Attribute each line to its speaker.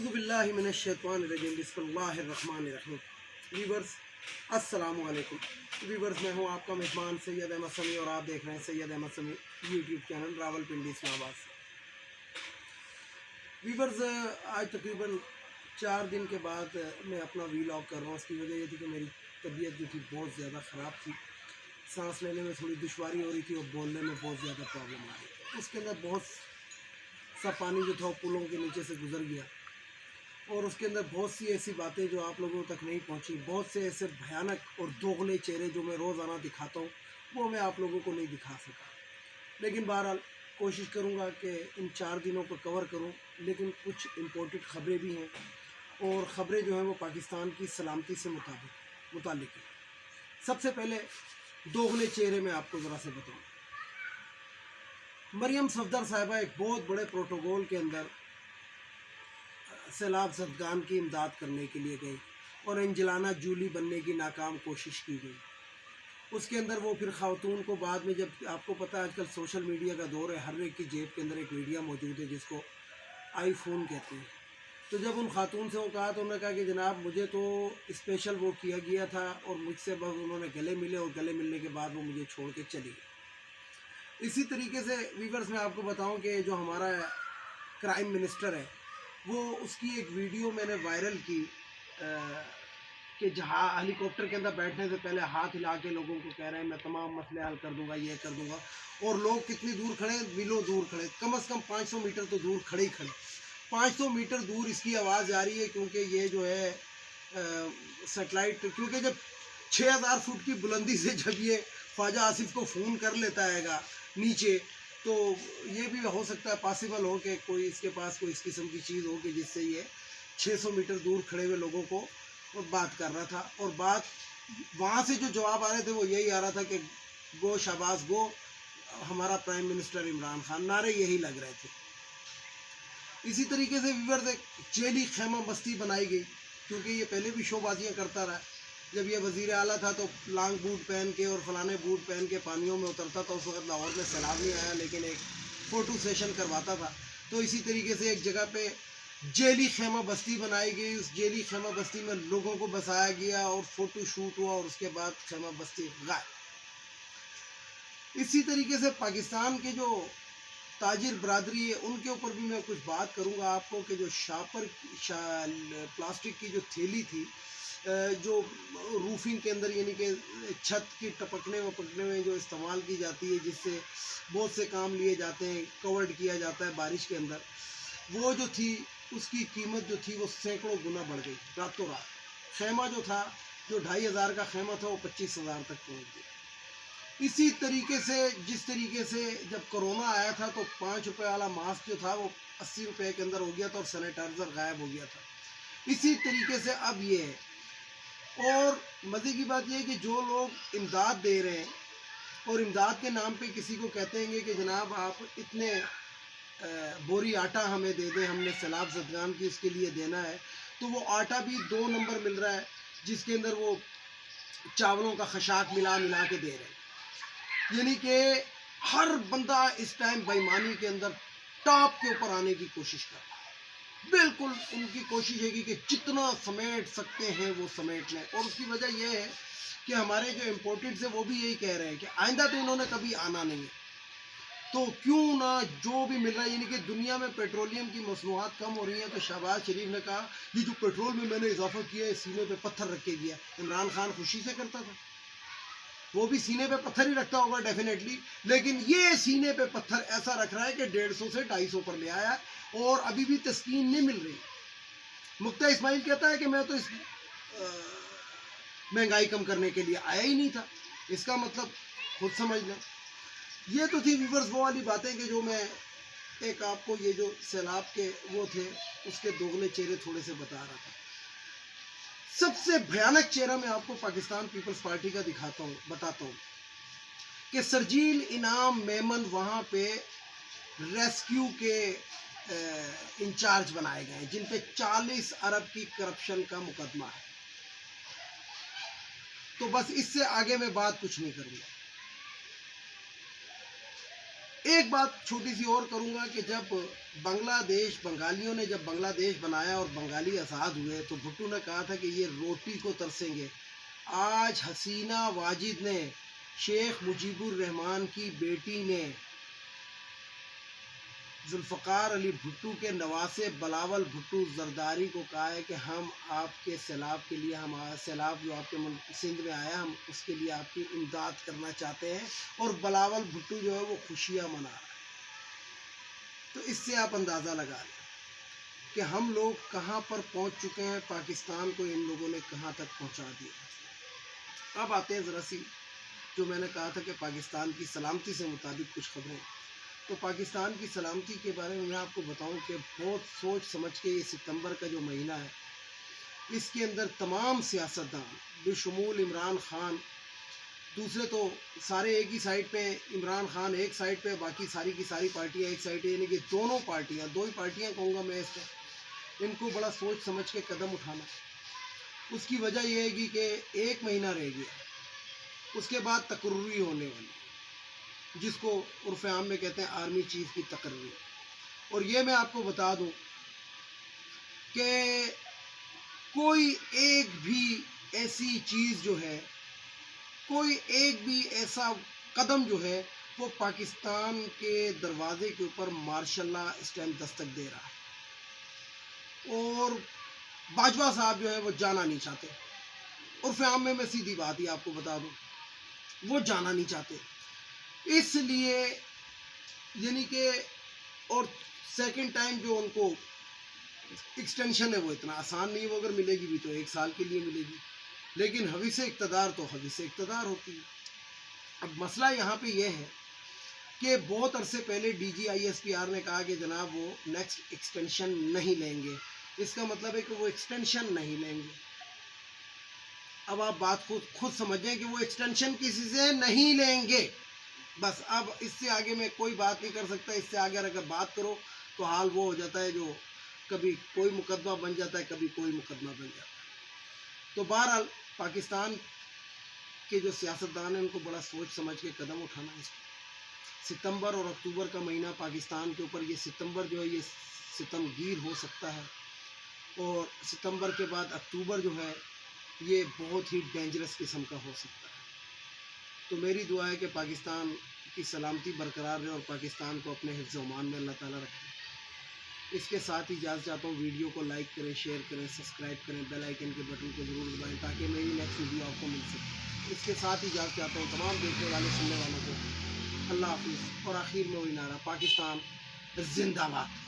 Speaker 1: अऊज़ु बिल्लाहि मिनश्शैतानिर्रजीम बिस्मिल्लाहिर्रहमानिर्रहीम। व्यूवर्स अस्सलाम वालेकुम। व्यूवर्स मैं हूं आपका मेज़बान सैयद अहमद समी और आप देख रहे हैं सैयद अहमद समी यूट्यूब चैनल रावलपिंडी इस्लामाबाद से। व्यूवर्स आज तकरीबन 4 दिन के बाद मैं अपना वीलॉग कर रहा हूँ। उसकी वजह ये थी कि मेरी तबीयत जो थी बहुत ज़्यादा ख़राब थी, सांस लेने में थोड़ी दुश्वारी हो रही थी और बोलने में बहुत ज़्यादा प्रॉब्लम आ रही थी। उसके अंदर बहुत सा पानी जो था वो पुलों के नीचे से गुजर गया और उसके अंदर बहुत सी ऐसी बातें जो आप लोगों तक नहीं पहुंची, बहुत से ऐसे भयानक और दोगले चेहरे जो मैं रोज़ाना दिखाता हूं वो मैं आप लोगों को नहीं दिखा सका। लेकिन बहरहाल कोशिश करूंगा कि इन 4 दिनों को कवर करूं। लेकिन कुछ इम्पोर्टेंट ख़बरें भी हैं और ख़बरें जो हैं वो पाकिस्तान की सलामती से मुतालिक हैं। सबसे पहले दोगले चेहरे में आपको ज़रा से बताऊँ। मरियम सफदर साहिबा एक बहुत बड़े प्रोटोकॉल के अंदर सैलाब ज़दगान की इमदाद करने के लिए गई और एंजेलिना जूली बनने की नाकाम कोशिश की गई। उसके अंदर वो फिर ख़ातून को बाद में, जब आपको पता है आजकल सोशल मीडिया का दौर है, हर एक की जेब के अंदर एक मीडिया मौजूद है जिसको आईफोन कहते हैं। तो जब उन खातून से वो कहा तो उन्होंने कहा कि जनाब मुझे तो स्पेशल वो किया गया था और मुझसे बस उन्होंने गले मिले और गले मिलने के बाद वो मुझे छोड़ के चली गई। इसी तरीके से व्यूवर्स मैं आपको बताऊं कि जो हमारा क्राइम मिनिस्टर है वो, उसकी एक वीडियो मैंने वायरल की कि जहाँ हेलीकॉप्टर के अंदर बैठने से पहले हाथ हिला के लोगों को कह रहे हैं मैं तमाम मसले हल कर दूंगा, ये कर दूंगा। और लोग कितनी दूर खड़े, मीलों दूर खड़े, कम से कम 500 मीटर तो दूर खड़े ही खड़े। 500 मीटर दूर इसकी आवाज़ आ रही है क्योंकि ये जो है सेटेलाइट, क्योंकि जब 6000 फुट की बुलंदी से जब ये ख्वाजा आसिफ को फ़ोन कर लेता है नीचे, तो ये भी हो सकता है पॉसिबल हो कि कोई इसके पास कोई इस किस्म की चीज़ हो कि जिससे ये 600 मीटर दूर खड़े हुए लोगों को बात कर रहा था। और बात वहाँ से जो जवाब आ रहे थे वो यही आ रहा था कि गो शाबाश गो, हमारा प्राइम मिनिस्टर इमरान खान, नारे यही लग रहे थे। इसी तरीके से व्यूअर्स एक जेली खैमा बस्ती बनाई गई क्योंकि ये पहले भी शोबाजियाँ करता रहा। जब ये वज़ीर आला था तो लॉन्ग बूट पहन के और फलाने बूट पहन के पानियों में उतरता था। उस वक्त लाहौर में सैलाब नहीं आया लेकिन एक फ़ोटो सेशन करवाता था। तो इसी तरीके से एक जगह पे जेली खैमा बस्ती बनाई गई। उस जेली खैमा बस्ती में लोगों को बसाया गया और फ़ोटो शूट हुआ और उसके बाद खैमा बस्ती गायब। इसी तरीके से पाकिस्तान के जो ताजिर बरादरी है उनके ऊपर भी मैं कुछ बात करूंगा आपको कि जो प्लास्टिक की जो थैली थी जो रूफिंग के अंदर यानी कि छत की टपकने वपकने में जो इस्तेमाल की जाती है, जिससे बहुत से काम लिए जाते हैं, कवर्ड किया जाता है बारिश के अंदर, वो जो थी उसकी कीमत जो थी वो सैकड़ों गुना बढ़ गई रातों रात। खेमा जो था, जो 2500 का खेमा था वो 25,000 तक पहुँच गया। इसी तरीके से जिस तरीके से जब कोरोना आया था तो 5 रुपये वाला मास्क जो था वो 80 रुपये के अंदर हो गया था और सैनिटाइज़र गायब हो गया था। इसी तरीके से अब ये है। और मज़े की बात यह है कि जो लोग इमदाद दे रहे हैं और इमदाद के नाम पे किसी को कहते हैं कि जनाब आप इतने बोरी आटा हमें दे दें, हमने सैलाब ज़दगान की उसके लिए देना है, तो वो आटा भी 2 नंबर मिल रहा है जिसके अंदर वो चावलों का खशाक मिला के दे रहे हैं। यानी कि हर बंदा इस टाइम बेईमानी के अंदर टॉप के ऊपर आने की कोशिश कर रहा है। बिल्कुल उनकी कोशिश है कि जितना समेट सकते हैं वो समेट लें। और उसकी वजह यह है कि हमारे जो इम्पोर्टेंट्स हैं वो भी यही कह रहे हैं कि आइंदा तो इन्होंने कभी आना नहीं है, तो क्यों ना जो भी मिल रहा है, यानी कि दुनिया में पेट्रोलियम की मसनूआत कम हो रही हैं तो शहबाज शरीफ ने कहा ये जो पेट्रोल में मैंने इजाफा किया है सीने पे पत्थर रख के किया। इमरान खान खुशी से करता था, वो भी सीने पे पत्थर ही रखता होगा डेफिनेटली, लेकिन ये सीने पे पत्थर ऐसा रख रहा है कि 150 से 250 पर ले आया और अभी भी तस्कीन नहीं मिल रही। मुक्ता इस्माइल कहता है कि मैं तो इस महंगाई कम करने के लिए आया ही नहीं था। इसका मतलब खुद समझ लें। ये तो थी व्यूअर्स वो वाली बातें कि जो मैं एक आपको ये जो सैलाब के वो थे उसके दोगले चेहरे थोड़े से बता रहा था। सबसे भयानक चेहरा मैं आपको पाकिस्तान पीपल्स पार्टी का बताता हूँ कि सरजील इनाम मेमन वहाँ पे रेस्क्यू के इंचार्ज बनाए गए हैं जिन पे 40 अरब की करप्शन का मुकदमा है। तो बस इससे आगे मैं बात कुछ नहीं करूँगा। ایک بات چھوٹی سی اور کروں گا کہ جب بنگلہ دیش بنگالیوں نے جب بنگلہ دیش بنایا اور بنگالی آزاد ہوئے تو بھٹو نے کہا تھا کہ یہ روٹی کو ترسیں گے. آج حسینہ واجد نے، شیخ مجیب الرحمان کی بیٹی نے، ذوالفقار علی بھٹو کے نواسے بلاول بھٹو زرداری کو کہا ہے کہ ہم آپ کے سیلاب کے لیے، ہم سیلاب جو آپ کے ملک سندھ میں آیا، ہم اس کے لیے آپ کی امداد کرنا چاہتے ہیں. اور بلاول بھٹو جو ہے وہ خوشیاں منا رہا ہے. تو اس سے آپ اندازہ لگا لیں کہ ہم لوگ کہاں پر پہنچ چکے ہیں، پاکستان کو ان لوگوں نے کہاں تک پہنچا دیا. اب آتے ہیں ذرا سی جو میں نے کہا تھا کہ پاکستان کی سلامتی سے مطابق کچھ خبریں. تو پاکستان کی سلامتی کے بارے میں آپ کو بتاؤں کہ بہت سوچ سمجھ کے یہ ستمبر کا جو مہینہ ہے، اس کے اندر تمام سیاستدان بشمول عمران خان، دوسرے تو سارے ایک ہی سائڈ پہ، عمران خان ایک سائڈ پہ، باقی ساری کی ساری پارٹیاں ایک سائڈ پہ، یعنی کہ دونوں پارٹیاں، دو ہی پارٹیاں کہوں گا میں اس پہ، ان کو بڑا سوچ سمجھ کے قدم اٹھانا. اس کی وجہ یہ ہے کہ ایک مہینہ رہ گیا، اس کے بعد تقرری ہونے والی، جس کو عرف عام میں کہتے ہیں آرمی چیف کی تقرری. اور یہ میں آپ کو بتا دوں کہ کوئی ایک بھی ایسی چیز جو ہے، کوئی ایک بھی ایسا قدم جو ہے وہ پاکستان کے دروازے کے اوپر ماشاء اللہ اس ٹائم دستک دے رہا ہے. اور باجوہ صاحب جو ہے وہ جانا نہیں چاہتے. عرف عام میں سیدھی بات ہی آپ کو بتا دوں، وہ جانا نہیں چاہتے. اس لیے یعنی کہ، اور سیکنڈ ٹائم جو ان کو ایکسٹینشن ہے وہ اتنا آسان نہیں، وہ اگر ملے گی بھی تو 1 سال کے لیے ملے گی. لیکن حویث اقتدار تو حویث اقتدار ہوتی ہے. اب مسئلہ یہاں پہ یہ ہے کہ بہت عرصے پہلے D G I S P R نے کہا کہ جناب وہ نیکسٹ ایکسٹینشن نہیں لیں گے. اس کا مطلب ہے کہ وہ ایکسٹینشن نہیں لیں گے. اب آپ بات خود سمجھیں کہ وہ ایکسٹینشن کسی سے نہیں لیں گے. بس اب اس سے آگے میں کوئی بات نہیں کر سکتا. اس سے آگے اگر بات کرو تو حال وہ ہو جاتا ہے جو کبھی کوئی مقدمہ بن جاتا ہے، کبھی کوئی مقدمہ بن جاتا ہے. تو بہرحال پاکستان کے جو سیاستدان ہیں ان کو بڑا سوچ سمجھ کے قدم اٹھانا ہے. ستمبر اور اکتوبر کا مہینہ پاکستان کے اوپر، یہ ستمبر جو ہے یہ ستم گیر ہو سکتا ہے، اور ستمبر کے بعد اکتوبر جو ہے یہ بہت ہی ڈینجرس قسم کا ہو سکتا ہے. تو میری دعا ہے کہ پاکستان کی سلامتی برقرار رہے اور پاکستان کو اپنے حفظ و امان میں اللہ تعالیٰ رکھے. اس کے ساتھ ہی اجازت چاہتا ہوں، ویڈیو کو لائک کریں، شیئر کریں، سبسکرائب کریں، بیل آئیکن کے بٹن کو ضرور دبائیں تاکہ میری نیکسٹ ویڈیو آپ کو مل سکے. اس کے ساتھ ہی اجازت چاہتا ہوں تمام دیکھنے والے سننے والوں کو. اللہ حافظ. اور آخر میں وہی نعرہ، پاکستان زندہ باد.